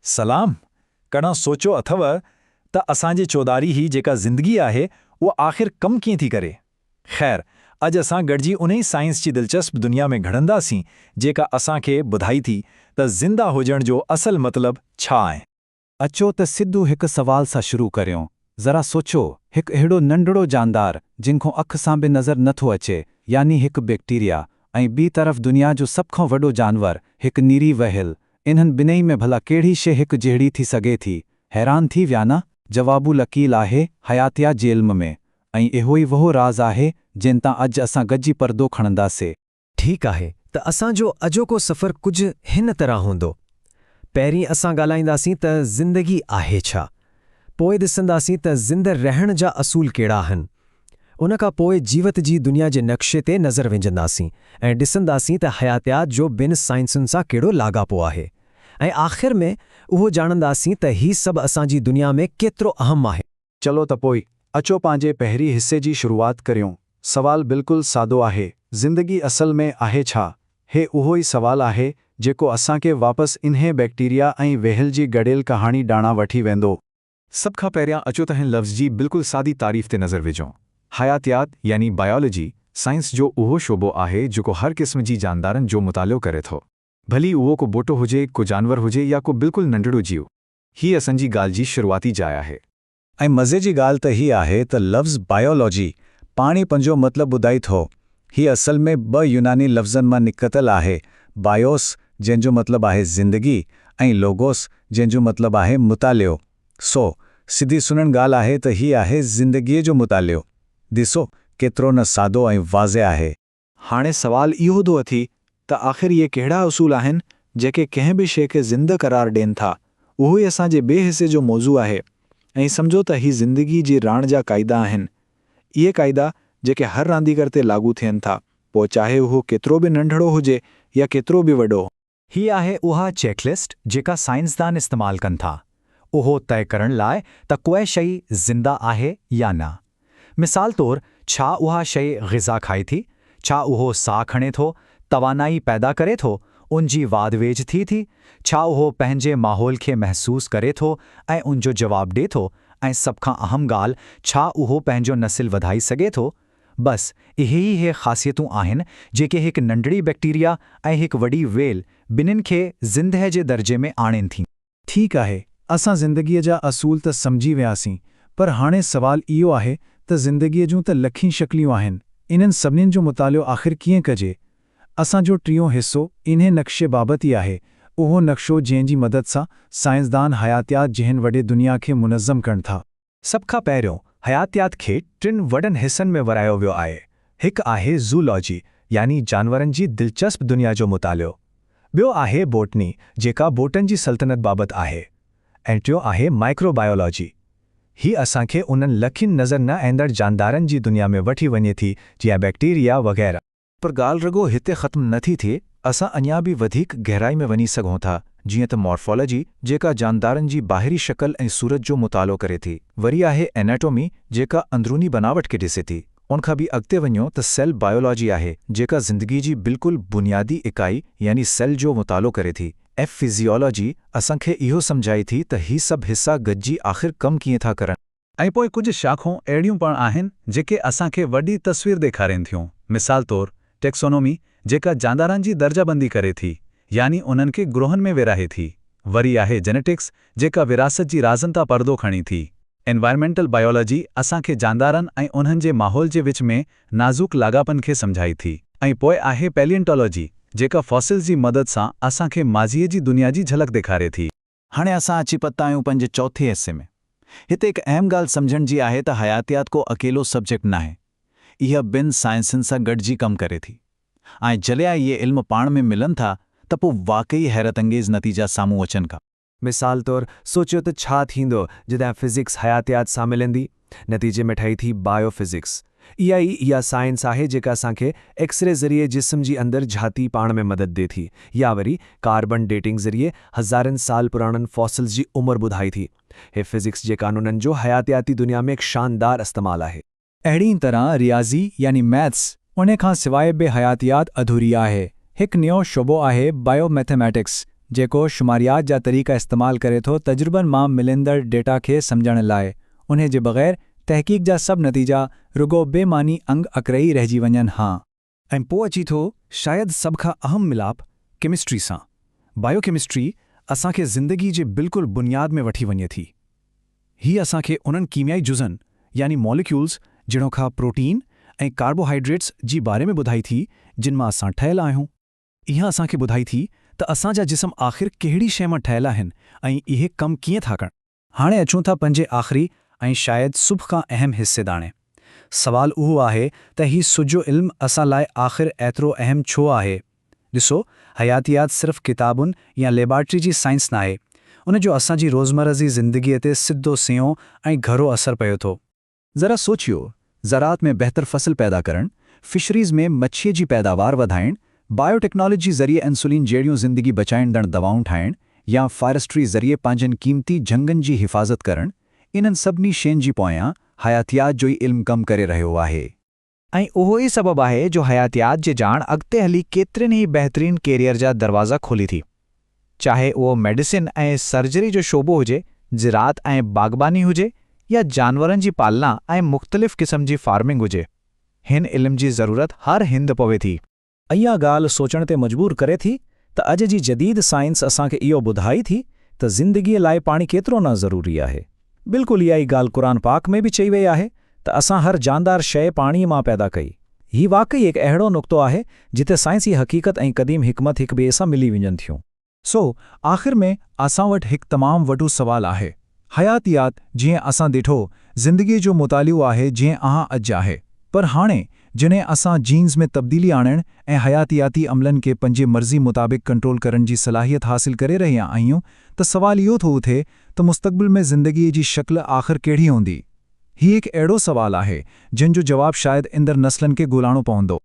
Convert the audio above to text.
सलाम। कड़ा सोचो अथव त असांजे चौधारी ही जेका ज़िंदगी आहे वो आख़िर कम कीअं थी करे। ख़ैर, अॼु असां गॾिजी उन्ही साइंस जी दिलचस्प दुनिया में घड़ंदासीं जेका असांखे ॿुधाई थी त ज़िंदा हुजण जो असल मतिलबु छा आहे। अचो त सिद्धू हिकु सवाल सां शुरू करियूं। ज़रा सोचो, हिकु अहिड़ो नंढड़ो जानदार जिनखो अख सां बि नज़र नथो अचे, यानी हिकु बैक्टीरिया, ऐं ॿी तरफ़ दुनिया जो सभ खां वॾो जानवर, हिकु नीरी वहेल। इन्हनि ॿिन्ही में भला कहिड़ी शइ हिकु जहिड़ी थी सघे थी? हैरान थी विया न? जवाबु लकील आहे हयातियात जे इल्म में, ऐं इहो ई वो राज़ आहे जिन तां अॼु असां गॾिजी पर्दो खणंदासीं। ठीकु आहे त असांजो अॼोको सफ़र कुझु हिन तरह हूंदो। पहिरीं असां ॻाल्हाईंदासीं त ज़िंदगी आहे छा, पोइ ॾिसंदासीं त ज़िंदह रहण जा असूल कहिड़ा आहिनि। उन खां पोइ जीवत जी दुनिया जे नक्शे ते नज़र विझंदासीं ऐं ॾिसंदासीं त हयातियात जो ॿिनि साइंसुनि सां कहिड़ो लाॻापो आहे, ऐं आख़िर में उहो ॼाणंदासीं त ही सभु असांजी दुनिया में केतिरो अहम आहे। चलो त पोइ अचो पंहिंजे पहिरीं हिस्से जी शुरुआत करियूं। सवाल बिल्कुलु सादो आहे, ज़िंदगी असल में आहे छा? हे उहो ई सवाल आहे जेको असांखे वापसि इन्हे बैक्टीरिया ऐं वेहिल जी गॾियल कहाणी ॾांहुं वठी वेंदो। सभ खां पहिरियां अचो त हिन लफ़्ज़ जी बिल्कुलु सादी तारीफ़ ते नज़र विझूं। हयातियात यानी बायोलॉजी साइंस जो उहो शोबो आहे जेको हर क़िस्म जी जानदारनि जो मुतालो करे थो, भली उहो को ॿूटो हुजे, को जानवर हुजे या को बिल्कुलु नंढड़ो जीव। ही असांजी ॻाल्हि जी शुरुआती जाइ आहे। ऐं मज़े जी ॻाल्हि त ही आहे त लफ़्ज़ बायोलॉजी पाणी पंहिंजो मतिलबु ॿुधाई थो। ही असल में ॿ यूनानी लफ़्ज़नि मां निकितल आहे, बायोस जंहिंजो मतिलबु आहे ज़िंदगी, ऐं लोगोस जंहिंजो मतिलबु आहे मुतालियो। सो सिधी सुनण ॻाल्हि आहे त ही आहे ज़िंदगीअ जो मुतालियो। ॾिसो केतिरो न सादो ऐं वाज़े आहे। हाणे सवाल इहो थो अचे त आख़िर इहे कहिड़ा उसूल आहिनि जेके कंहिं बि शइ खे ज़िंदह करार ॾियनि था। उहो ई असांजे ॿिए हिसे जो मौज़ू आहे। ऐं सम्झो त ही ज़िंदगी जी राण जा क़ाइदा आहिनि। इहे क़ाइदा जेके हर रांदीगर ते लागू थियनि था, पोइ चाहे उहो केतिरो बि नंढड़ो हुजे या केतिरो बि वॾो। ही आहे उहा चेकलिस्ट जेका साइंसदान इस्तेमालु कनि था, उहो तय करण लाइ त कोई शइ ज़िंदा आहे या न। मिसाल तौरु, छा उहा शइ ग़िज़ा खाए थी? छा उहो साह खणे थो, तवानाई पैदा करे थो, उनजी वाध वेझ थी? छा उहो पंहिंजे माहौल खे महसूस करे थो ऐं उनजो जवाबु ॾिए थो? ऐं सभ खां अहम ॻाल्हि, छा उहो पंहिंजो नसिल वधाए सघे थो? बस इहे ई हे ख़ासियतूं आहिनि जेके हिकु नंढड़ी बैक्टीरिया ऐं हिकु वॾी वेल ॿिन्हिनि खे ज़िंदह जे दर्जे में आणनि थी। ठीकु आहे, असां ज़िंदगीअ जा असूल त सम्झी वियासीं, पर हाणे सवाल इहो आहे त ज़िंदगीअ जूं त लखीं शक्लियूं आहिनि। इन्हनि सभिनीनि जो मुतालियो आख़िर कीअं कजे? असांजो टियों हिस्सो इन्हे नक्शे बाबति ई आहे, उहो नक्शो जंहिंजी मदद सां साइंसदान हयातियात जहिन वॾे दुनिया खे मुनज़्ज़म कनि था। सभ खां पहिरियों हयातियात खे टिनि वॾनि हिसनि में विरायो वियो आहे। हिकु आहे ज़ूलॉजी यानी जानवरनि जी दिलचस्प दुनिया जो मुतालियो। ॿियो आहे बोटनी जेका बोटनि जी सल्तनत बाबति आहे। ऐं टियों आहे माइक्रोबायोलॉजी। ही असांखे उन्हनि लखियुनि नज़र न ईंदड़ जानदारनि जी दुनिया में वठी वञे थी, जीअं बैक्टीरिया वग़ैरह। पर ॻाल्हि रुॻो हिते ख़त्म नथी थिए। असां अञा बि वधीक गहराई में वञी सघूं था, जीअं त मॉर्फोलॉजी जेका जानदारनि जी ॿाहिरी शक्ल ऐं सूरत जो मुतालो करे थी। वरी आहे एनाटॉमी जेका अंदरूनी बनावट खे ॾिसे थी। उनखां बि अॻिते वञो त सेल बायोलॉजी आहे जेका ज़िंदगी जी बिल्कुलु बुनियादी इकाई यानी सेल जो मुतालो करे थी। ऐं फिज़ियोलॉजी असांखे इहो सम्झाए थी त ही सभु हिस्सा गॾिजी आख़िर कमु कीअं था करनि। ऐं पोइ कुझु शाख़ूं अहिड़ियूं पिणु आहिनि जेके असांखे वॾी तस्वीर ॾेखारनि थियूं। मिसाल तौरु टेक्सोनोमी जेका जानदारनि जी दर्जाबंदी करे थी, यानी उन्हनि खे ग्रोहनि में विराहे थी। वरी आहे जेनेटिक्स जेका विरासत जी राज़नि तां पर्दो खणी थी। एनवायरमेंटल बायोलॉजी असांखे जानदारनि ऐं उन्हनि जे माहौल जे विच में नाज़ुक लाॻापन खे सम्झाई थी। ऐं पोइ आहे पैलियंटोलॉजी जेका फॉसिल्स जी मदद सां असांखे माज़ीअ जी दुनिया जी झलक ॾेखारे थी। हाणे असां अची पता आहियूं पंहिंजे चौथे हिसे में। हिते हिकु अहम ॻाल्हि सम्झण जी आहे त हयातियात को अकेलो सब्जेक्ट न आहे। इहा ॿिनि साइंसुनि सां गॾिजी कमु करे थी। ऐं जॾहिं इहे इल्म पाण में मिलनि था त पोइ वाक़ई हैरतअंगेज़ नतीजा साम्हूं अचनि था। मिसाल तौरु सोचियो त छा थींदो जॾहिं फिज़िक्स हयातियात सां मिलंदी। नतीजे में ठही थी बायोफिज़िक्स। इहा साइंस आहे जेका असांखे एक्सरे ज़रिए जिस्म जी अंदरि झाती पाण में मदद ॾिए थी, या वरी कार्बन डेटिंग ज़रिए हज़ारनि साल पुराणनि फॉसिल्स जी उमिरि ॿुधाई थी। हे फिज़िक्स जे क़ानूननि जो हयातियाती दुनिया में हिकु शानदार इस्तेमालु आहे। अहिड़ी तरह रियाज़ी यानी मैथ्स, उन खां सवाइ बि हयातियात अधूरी आहे। हिकु नयो शोबो आहे बायोमैथमेटिक्स जेको शुमारियात जा तरीक़ा इस्तेमाल करे थो तजुर्बनि मां मिलंदड़ डेटा खे सम्झण लाइ, उन्हे जे बग़ैर तहक़ीक़ जा सभु नतीजा रुगो बेमानी अंग अकरई रहिजी वञनि हा। ऐं पोइ अची थो शायदि सभ खां अहम मिलाप केमिस्ट्री सां। बायोकेमिस्ट्री असांखे ज़िंदगी जे बिल्कुलु बुनियाद में वठी वञे थी। हीअ असांखे उन्हनि कीमियाई जुज़नि यानी मॉलिक्यूल्स जिणो खां प्रोटीन ऐं कार्बोहाइड्रेट्स जी बारे में ॿुधाई थी जिन मां असां ठहियल आहियूं। इहा असांखे ॿुधाई थी त असांजा जिस्म आख़िर कहिड़ी शइ मां ठहियल आहिनि ऐं इहे कमु कीअं था कनि। हाणे अचूं था पंहिंजे आख़िरी ऐं शायदि सुभ खां अहम हिस्से दाणे। सवाल उहो आहे त ही सुजो इल्मु असां लाइ आख़िर एतिरो अहम छो आहे। ॾिसो, हयातियात सिर्फ़ किताबुनि या लेबॉरेटरी जी साइंस नाहे, उन जो असांजी रोज़मर्रा जी ज़िंदगीअ ते सिधो सियो ऐं घरो असरु पियो थो। ज़रा सोचियो, ज़राअत में बहितर फसल पैदा करणु, फिशरीज़ में मच्छीअ जी पैदावार वधाइणु, बायोटेक्नोलॉजी ज़रिए इंसुलिन जहिड़ियूं ज़िंदगी बचाइणंदड़ दवाऊं ठाहिणु या फॉरेस्ट्री ज़रिए पंहिंजनि क़ीमती झंगनि जी हिफ़ाज़त करणु, इन्हनि सभिनी शयुनि जी पोयां हयातियात जो ई इल्मु कमु करे रहियो आहे। ऐं उहो ई सबबु आहे जो हयातियात जे ॼाण अॻिते हली केतिरनि ई बहितरीन कैरियर जा दरवाज़ा खोली थी। चाहे उहो मेडिसिन ऐं सर्जरी जो शोबो हुजे, ज़राअत ऐं बाग़बानी हुजे, या जानवरनि जी पालना ऐं मुख़्तलिफ़ क़िस्म जी फार्मिंग हुजे, हिन इल्म जी ज़रूरत हर हिंद पवे थी। इहा ॻाल्हि सोचण ते मजबूर करे थी त अॼु जी जदीद साइंस असांखे इहो ॿुधाई थी त ज़िंदगीअ लाइ पाणी केतिरो न ज़रूरी आहे। बिल्कुलु इहा ई ॻाल्हि क़ुरान पाक में बि चई वई आहे त असां हर जानदार शइ पाणीअ मां पैदा कई। हीउ वाक़ई हिकु अहिड़ो नुक़्तो आहे जिथे साइंसी हक़ीक़त ऐं क़दीम हिकमत हिक ॿिए सां मिली वञनि थियूं। सो आख़िर में असां वटि हिकु तमामु वॾो सुवालु आहे। हयातियात जीअं असां ॾिठो ज़िंदगीअ जो मुतालियो आहे जीअं अॼु आहे, पर हाणे जिन्हें असां जीन्स में तब्दीली आणणु ऐं हयातियाती अमलनि खे पंहिंजे मर्ज़ी मुताबिक़ कंट्रोल करण जी सलाहियत हासिल करे रहिया आहियूं, त सवाल इहो थो उथे त मुस्तक़बिल में ज़िंदगीअ जी शक्ल आख़िर कहिड़ी हूंदी। हीउ हिकु अहिड़ो सवाल आहे जिन जो जवाबु शायदि ईंदड़ नस्लनि खे ॻोल्हणो पवंदो।